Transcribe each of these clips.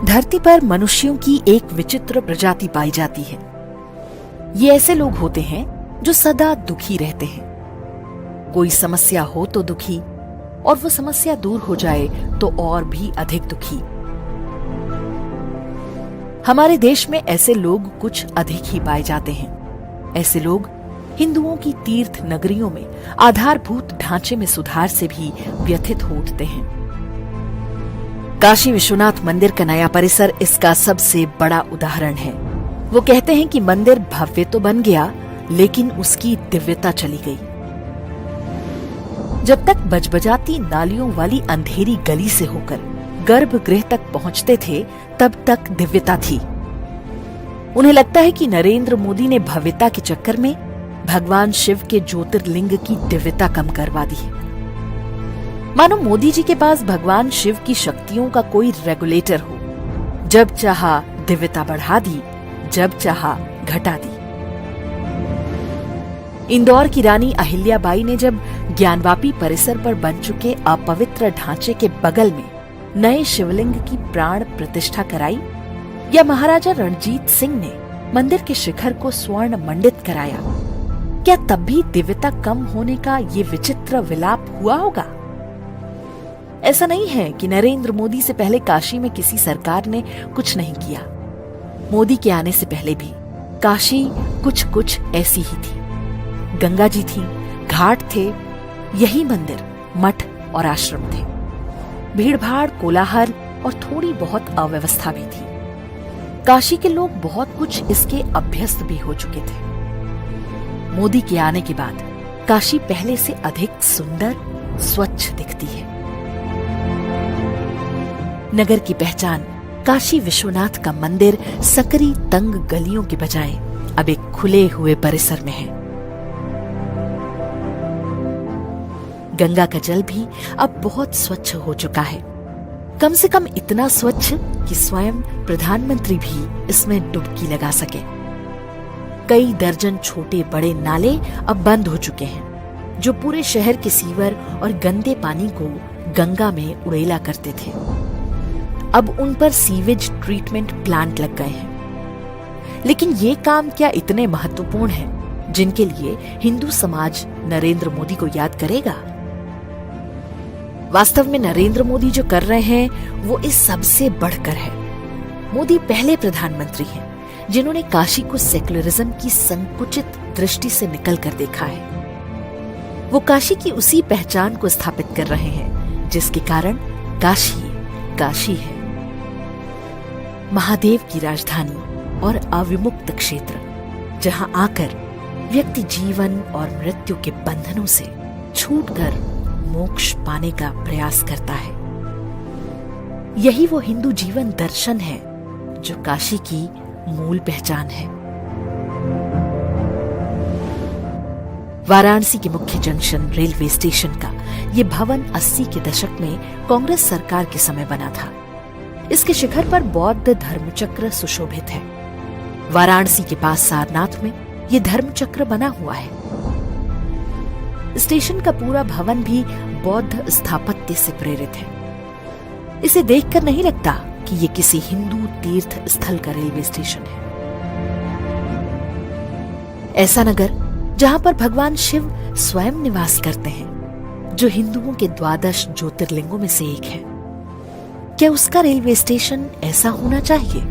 धरती पर मनुष्यों की एक विचित्र प्रजाति पाई जाती है। ये ऐसे लोग होते हैं जो सदा दुखी रहते हैं। कोई समस्या हो तो दुखी, और वो समस्या दूर हो जाए तो और भी अधिक दुखी। हमारे देश में ऐसे लोग कुछ अधिक ही पाए जाते हैं। ऐसे लोग हिंदुओं की तीर्थ नगरियों में आधारभूत ढांचे में सुधार से भी व्यथित हो उठते हैं। काशी विश्वनाथ मंदिर का नया परिसर इसका सबसे बड़ा उदाहरण है। वो कहते हैं कि मंदिर भव्य तो बन गया, लेकिन उसकी दिव्यता चली गई। जब तक बजबजाती नालियों वाली अंधेरी गली से होकर गर्भगृह तक पहुंचते थे, तब तक दिव्यता थी। उन्हें लगता है कि नरेंद्र मोदी ने भव्यता के चक्कर में भगवान शिव के ज्योतिर्लिंग की दिव्यता कम करवा दी है। मानो मोदी जी के पास भगवान शिव की शक्तियों का कोई रेगुलेटर हो, जब चाहा दिव्यता बढ़ा दी, जब चाहा घटा दी। इंदौर की रानी अहिल्याबाई ने जब ज्ञानवापी परिसर पर बन चुके अपवित्र ढांचे के बगल में नए शिवलिंग की प्राण प्रतिष्ठा कराई, या महाराजा रणजीत सिंह ने मंदिर के शिखर को स्वर्ण मंडित कराया, क्या तब भी दिव्यता कम होने का ये विचित्र विलाप हुआ होगा? ऐसा नहीं है कि नरेंद्र मोदी से पहले काशी में किसी सरकार ने कुछ नहीं किया। मोदी के आने से पहले भी काशी कुछ ऐसी ही थी। गंगा जी थी, घाट थे, यही मंदिर, मठ और आश्रम थे। भीड़भाड़, कोलाहल और थोड़ी बहुत अव्यवस्था भी थी। काशी के लोग बहुत कुछ इसके अभ्यस्त भी हो चुके थे। मोदी के आने के बाद काशी पहले से अधिक सुंदर, स्वच्छ दिखती है। नगर की पहचान काशी विश्वनाथ का मंदिर सकरी तंग गलियों के बजाय अब एक खुले हुए परिसर में है। गंगा का जल भी अब बहुत स्वच्छ हो चुका है, कम से कम इतना स्वच्छ कि स्वयं प्रधानमंत्री भी इसमें डुबकी लगा सके। कई दर्जन छोटे बड़े नाले अब बंद हो चुके हैं, जो पूरे शहर के सीवर और गंदे पानी को गंगा में उड़ेला करते थे। अब उन पर सीवेज ट्रीटमेंट प्लांट लग गए हैं। लेकिन ये काम क्या इतने महत्वपूर्ण हैं, जिनके लिए हिंदू समाज नरेंद्र मोदी को याद करेगा? वास्तव में नरेंद्र मोदी जो कर रहे हैं वो इस सबसे बढ़कर है। मोदी पहले प्रधानमंत्री हैं जिन्होंने काशी को सेक्युलरिज्म की संकुचित दृष्टि से निकल कर देखा है। वो काशी की उसी पहचान को स्थापित कर रहे हैं जिसके कारण काशी काशी है। महादेव की राजधानी और अविमुक्त क्षेत्र, जहां आकर व्यक्ति जीवन और मृत्यु के बंधनों से छूटकर मोक्ष पाने का प्रयास करता है। यही वो हिंदू जीवन दर्शन है जो काशी की मूल पहचान है। वाराणसी के मुख्य जंक्शन रेलवे स्टेशन का ये भवन 80 के दशक में कांग्रेस सरकार के समय बना था। इसके शिखर पर बौद्ध धर्मचक्र सुशोभित है। वाराणसी के पास सारनाथ में ये धर्मचक्र बना हुआ है। स्टेशन का पूरा भवन भी बौद्ध स्थापत्य से प्रेरित है। इसे देखकर नहीं लगता कि ये किसी हिंदू तीर्थ स्थल का रेलवे स्टेशन है। ऐसा नगर जहां पर भगवान शिव स्वयं निवास करते हैं, जो हिंदुओं के 12 ज्योतिर्लिंगों में से एक है, क्या उसका रेलवे स्टेशन ऐसा होना चाहिए?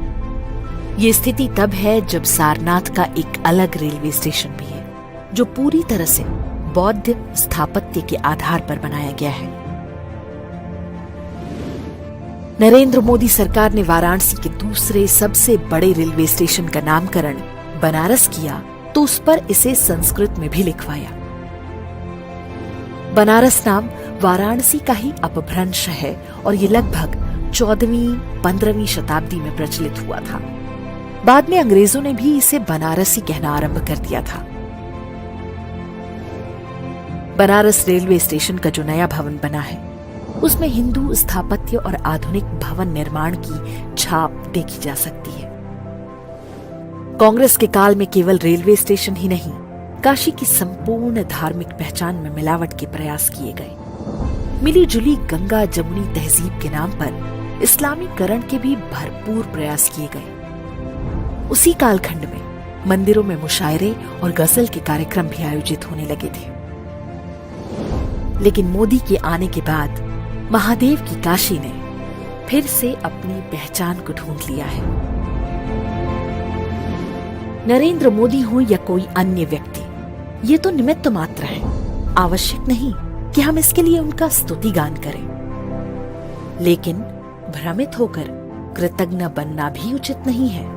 ये स्थिति तब है जब सारनाथ का एक अलग रेलवे स्टेशन भी है, जो पूरी तरह से बौद्ध स्थापत्य के आधार पर बनाया गया है। नरेंद्र मोदी सरकार ने वाराणसी के दूसरे सबसे बड़े रेलवे स्टेशन का नामकरण बनारस किया, तो उस पर इसे संस्कृत में भी लिखवाया। बनारस नाम वाराणसी का ही अपभ्रंश है और ये लगभग 14वीं-15वीं शताब्दी में प्रचलित हुआ था। बाद में अंग्रेजों ने भी इसे बनारसी कहना आरंभ कर दिया था। बनारस रेलवे स्टेशन का जो नया भवन बना है, उसमें हिंदू स्थापत्य और आधुनिक भवन निर्माण की छाप देखी जा सकती है। कांग्रेस के काल में केवल रेलवे स्टेशन ही नहीं, काशी की संपूर्ण धार्मिक पहचान में मिलावट के प्रयास किए गए। मिली जुली गंगा जमुनी तहजीब के नाम पर इस्लामीकरण के भी भरपूर प्रयास किए गए। उसी कालखंड में मंदिरों में मुशायरे और गजल के कार्यक्रम भी आयोजित होने लगे थे। लेकिन मोदी के आने के बाद महादेव की काशी ने फिर से अपनी पहचान को ढूंढ लिया है। नरेंद्र मोदी हो या कोई अन्य व्यक्ति, ये तो निमित्त मात्र है। आवश्यक नहीं कि हम इसके लिए उनका स्तुति गान करें, लेकिन भ्रमित होकर कृतज्ञ बनना भी उचित नहीं है।